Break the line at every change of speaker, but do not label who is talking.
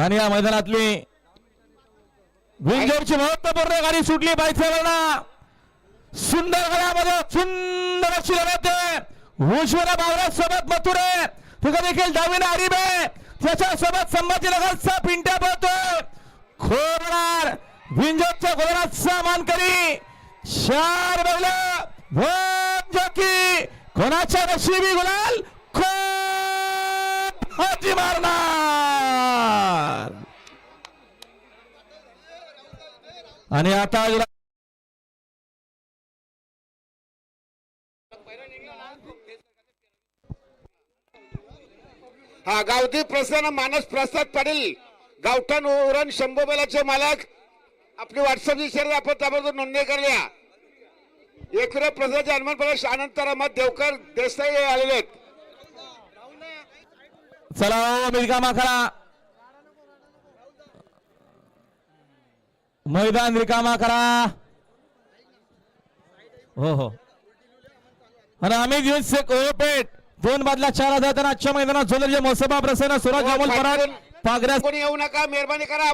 आणि या मैदानातली विंजोरची महत्वपूर्ण गाडी सुटली बायसेवरना सुंदर गळ्यामध्ये सुंदर अशी लढत आहे उजव्या बावरा सोबत मथुरे तिथे देखील डावीने आरिबे त्याच्या सोबत संभाजीनगरचा पिंट्या पळतो खोरणार विंजोरच्या गोलराचा मानकरी 4 बैल जॉकी कोणाच्या नशिबी गुलाल हाजी मारणार आणि आता
हा गावठी प्रसन्न मानस प्रसाद पाटील गावठण उरण शंभू बैलाचे मालक आपली व्हॉट्सअपची शर्यत आपण त्याबद्दल नोंदणी करल्या एकरे प्रसादचे हनुमान प्रवेश अनंत रमत देवकर देसाई आलेले आहेत.
चला रिकामा करा मैदान रिकामा करा हो हो आणि आम्ही घेऊन कोपेट 2 बादल्या 4 जाताना आजच्या मैदानात झोलरचे मोसबा प्रसन्न सुरज अमोल पराग पागऱ्या
कोणी येऊ नका मेहरबानी करा.